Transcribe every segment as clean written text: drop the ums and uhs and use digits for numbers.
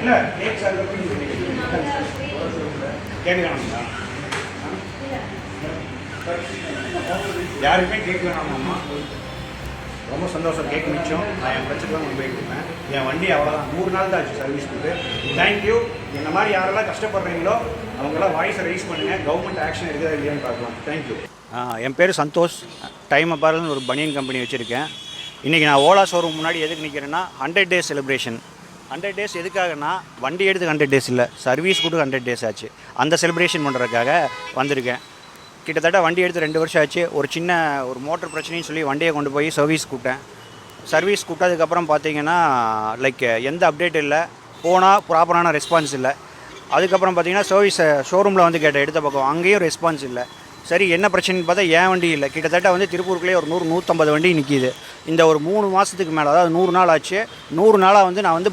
இல்லை cake sir cake வேணாங்களா? யாருக்குமே cake வேணாமாம்மா? ரொம்ப சந்தோஷம். கேக் மிச்சம். நான் என் பிரச்சனை கொண்டு போய் கொடுப்பேன். என் வண்டி அவ்வளோதான். 100 நாள் தான் ஆச்சு சர்வீஸ் கொடுத்து. தேங்க்யூ. இந்த மாதிரி யாரெல்லாம் கஷ்டப்படுறீங்களோ அவங்களாம் வாய்ஸை ரைஸ் பண்ணுங்கள். கவர்மெண்ட் ஆக்ஷன் எடுக்கிறதா இல்லையான்னு பார்க்கலாம். தேங்க்யூ. என் பேர் சந்தோஷ். டைம் அப்பார்னு ஒரு பனியன் கம்பெனி வச்சுருக்கேன். இன்றைக்கி நான் ஓலா ஷோரூம் முன்னாடி எதுக்கு நிற்கிறேன்னா 100 டேஸ் செலிப்ரேஷன். 100 டேஸ் எதுக்காகனா வண்டி எடுத்து 100 டேஸ் இல்லை, சர்வீஸ் கூட 100 டேஸ் ஆச்சு. அந்த செலிப்ரேஷன் பண்ணுறதுக்காக வந்திருக்கேன். கிட்டத்தட்ட வண்டி எடுத்து 2 வருஷம் ஆச்சு. ஒரு மோட்டர் பிரச்சனைன்னு சொல்லி வண்டியை கொண்டு போய் சர்வீஸ் கூப்பிட்டேன். சர்வீஸ் கூப்பிட்டதுக்கப்புறம் பார்த்தீங்கன்னா எந்த அப்டேட் இல்லை, போனால் ப்ராப்பரான ரெஸ்பான்ஸ் இல்லை. அதுக்கப்புறம் பார்த்தீங்கன்னா ஷோரூமில் வந்து கேட்டேன் எடுத்த பக்கம், அங்கேயும் ரெஸ்பான்ஸ் இல்லை. சரி என்ன பிரச்சனைன்னு பார்த்தா ஏன் வண்டி இல்லை. கிட்டத்தட்ட திருப்பூருக்குள்ளேயே ஒரு 100-150 வண்டி நிற்கிது. இந்த ஒரு 3 மாதத்துக்கு மேலே, அதாவது 100 நாள் ஆச்சு. 100 நாளாக நான்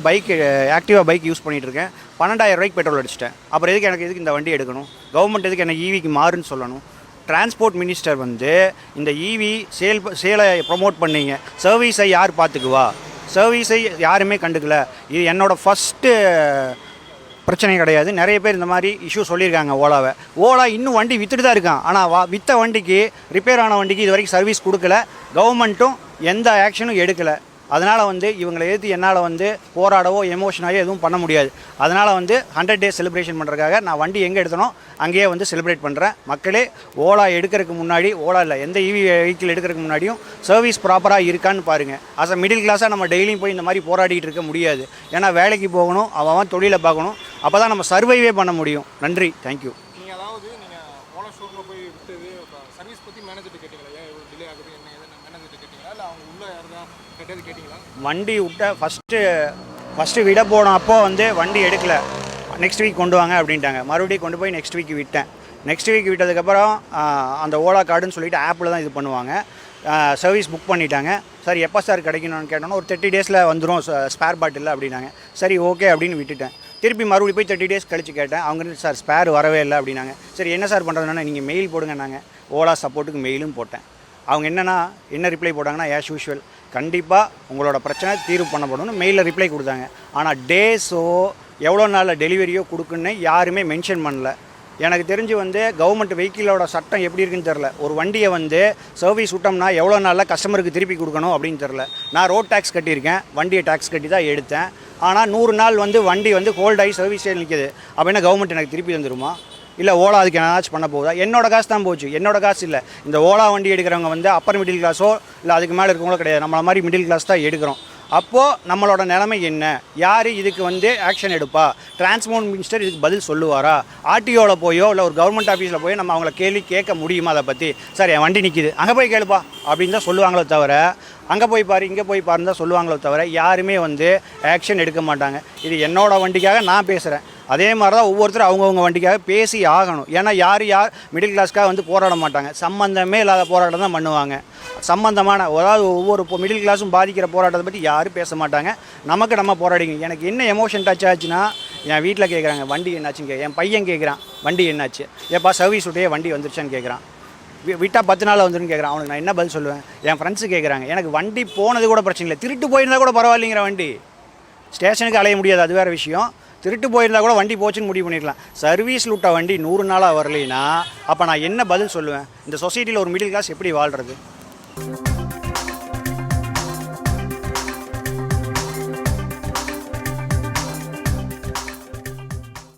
ஆக்டிவாக பைக் யூஸ் பண்ணிகிட்ருக்கேன். 12,000 ரூபாய்க்கு பெட்ரோல் அடிச்சிட்டேன். அப்புறம் எதுக்கு இந்த வண்டி எடுக்கணும்? கவர்மெண்ட் எதுக்கு என்ன ஈவிக்கு மாறுன்னு சொல்லணும்? டிரான்ஸ்போர்ட் மினிஸ்டர் இந்த ஈவி சேலை ப்ரமோட் பண்ணிங்க, சர்வீஸை யார் பார்த்துக்குவா? சர்வீஸை யாருமே கண்டுக்கல. இது என்னோடய ஃபஸ்ட்டு பிரச்சனை கிடையாது. நிறைய பேர் இந்த மாதிரி இஷ்யூ சொல்லியிருக்காங்க ஓலாவை. ஓலா இன்னும் வண்டி விற்றுட்டு தான் இருக்கான். ஆனால் விற்ற வண்டிக்கு, ரிப்பேர் ஆன வண்டிக்கு இது வரைக்கும் சர்வீஸ் கொடுக்கல. கவர்மெண்ட்டும் எந்த ஆக்ஷனும் எடுக்கலை. அதனால் இவங்களை எதிர்த்து என்னால் போராடவோ எமோஷனாகவோ எதுவும் பண்ண முடியாது. அதனால் 100 டேஸ் செலிப்ரேஷன் பண்ணுறதுக்காக நான் வண்டி எங்கே எடுத்தனோ அங்கேயே செலிப்ரேட் பண்ணுறேன். மக்களே, ஓலா எடுக்கிறதுக்கு முன்னாடி, ஓலா இல்லை எந்த ஈவி வெஹிக்கிள் எடுக்கிறதுக்கு முன்னாடியும் சர்வீஸ் ப்ராப்பராக இருக்கான்னு பாருங்கள். அஸ் அ மிடில் கிளாஸாக நம்ம டெய்லியும் போய் இந்த மாதிரி போராடிட்டு இருக்க முடியாது. ஏன்னா வேலைக்கு போகணும், அவன் தொழிலை பார்க்கணும். அப்போ தான் நம்ம சர்வைவே பண்ண முடியும். நன்றி. தேங்க்யூ. நீங்கள் ஓலா ஷோரூமில் போய் விட்டது சர்வீஸ் பற்றி மேனேஜர்கிட்ட கேட்டீங்களா? ஏன் இவ்வளோ டிலே ஆகுது என்ன ஏதுன்னு மேனேஜர்கிட்ட கேட்டீங்களா? இல்லை அவங்க உள்ள யாரும் கேட்டது கேட்டிங்களா? வண்டி விட்ட ஃபஸ்ட்டு விட போனோம். அப்போ வண்டி எடுக்கலை. நெக்ஸ்ட் வீக் கொண்டு வாங்க அப்படின்ட்டாங்க. மறுபடியும் கொண்டு போய் நெக்ஸ்ட் வீக் விட்டேன். நெக்ஸ்ட் வீக் விட்டதுக்கப்புறம் அந்த ஓலா கார்டுன்னு சொல்லிட்டு ஆப்பில் தான் இது பண்ணுவாங்க. சர்வீஸ் புக் பண்ணிட்டாங்க. சரி எப்போ சார் கிடைக்கணும்னு கேட்டோன்னா ஒரு 30 டேஸில் வந்துடும் ஸ்பேர் பார்ட் இல்லை அப்படின்னாங்க. சரி ஓகே அப்படின்னு விட்டுட்டேன். திருப்பி மறுபடியும் போய் 30 டேஸ் கழிச்சு கேட்டேன். அவங்க சார் ஸ்பேர் வரவே இல்லை அப்படின்னாங்க. சரி என்ன சார் பண்ணுறதுனா நீங்கள் மெயில் போடுங்கன்னாங்க. ஓலா சப்போர்ட்டுக்கு மெயிலும் போட்டேன். அவங்க என்ன ரிப்ளை போட்டாங்கன்னா, ஆஸ் யூஷுவல் கண்டிப்பாக உங்களோட பிரச்சனை தீர்வு பண்ணப்படணும்னு மெயிலில் ரிப்ளை கொடுத்தாங்க. ஆனால் டேஸோ எவ்வளோ நாளில் டெலிவரியோ கொடுக்குன்னு யாருமே மென்ஷன் பண்ணல. எனக்கு தெரிஞ்சு கவர்மெண்ட் வெஹிக்கிளோட சட்டம் எப்படி இருக்குன்னு தெரில. ஒரு வண்டியை சர்வீஸ் விட்டோம்னா எவ்வளோ நாளில் கஸ்டமருக்கு திருப்பி கொடுக்கணும் அப்படின்னு தெரில. நான் ரோட் டேக்ஸ் கட்டியிருக்கேன், வண்டியை டேக்ஸ் கட்டி தான் எடுத்தேன். ஆனால் 100 நாள் வண்டி ஹோல்ட் ஆகி சர்வீஸே நிற்கிது. அப்போ என்ன கவர்மெண்ட் எனக்கு திருப்பி தந்துருமா? இல்லை ஓலா அதுக்கு ஏதாச்சும் பண்ண போகுதா? என்னோட காசு தான் போச்சு. என்னோட காசு இல்லை. இந்த ஓலா வண்டி எடுக்கிறவங்க அப்பர் மிடில் கிளாஸோ இல்லை அதுக்கு மேலே இருக்கவங்களோ கிடையாது. நம்மள மாதிரி மிடில் கிளாஸ் தான் எடுக்கிறோம். அப்போது நம்மளோட நிலைமை என்ன? யார் இதுக்கு ஆக்ஷன் எடுப்பா? டிரான்ஸ்போர்ட் மினிஸ்டர் இதுக்கு பதில் சொல்லுவாரா? ஆர்டிஓவில் போயோ இல்லை ஒரு கவர்மெண்ட் ஆஃபீஸில் போய் நம்ம அவங்கள கேள்வி கேட்க முடியுமா? அதை பற்றி சார் என் வண்டி நிற்கிது, அங்கே போய் கேளுப்பா அப்படின்னு தான் சொல்லுவாங்களோ தவிர, அங்கே போய் பாரு இங்கே போய் பாருன்னு தான் சொல்லுவாங்களோ தவிர யாருமே ஆக்ஷன் எடுக்க மாட்டாங்க. இது என்னோடய வண்டிக்காக நான் பேசுகிறேன். அதே மாதிரி தான் ஒவ்வொருத்தரும் அவங்கவுங்க வண்டிக்காக பேசி ஆகணும். ஏன்னா யார் மிடில் கிளாஸ்க்காக போராட மாட்டாங்க. சம்மந்தமே இல்லாத போராட்டம் தான் பண்ணுவாங்க. சம்மந்தமான அதாவது ஒவ்வொரு மிடில் கிளாஸும் பாதிக்கிற போராட்டத்தை பற்றி யாரும் பேச மாட்டாங்க. நம்ம போராடிங்க. எனக்கு என்ன எமோஷன் டச் ஆச்சுன்னா, என் வீட்டில் கேட்குறாங்க வண்டி என்னாச்சுன்னு என் பையன் கேட்குறான் வண்டி என்னாச்சு, ஏப்பா சர்வீஸ் விட்டே வண்டி வந்துருச்சான்னு கேட்குறான். விட்டால் 10 நாள் வந்துருன்னு கேட்குறான். அவனுக்கு நான் என்ன பதில் சொல்லுவேன்? என் ஃப்ரெண்ட்ஸு கேட்குறாங்க, எனக்கு வண்டி போனது கூட பிரச்சனை இல்லை, திருட்டு போயிருந்தால் கூட பரவாயில்லைங்கிற வண்டி. ஸ்டேஷனுக்கு அலைய முடியாது, அது வேறு விஷயம். திருட்டு போயிருந்தால் கூட வண்டி போச்சுன்னு முடிவு பண்ணிடலாம். சர்வீஸில் விட்ட வண்டி 100 நாளாக வரலைன்னா அப்போ நான் என்ன பதில் சொல்லுவேன்? இந்த சொசைட்டியில் ஒரு மிடில் கிளாஸ் எப்படி வாழ்கிறது?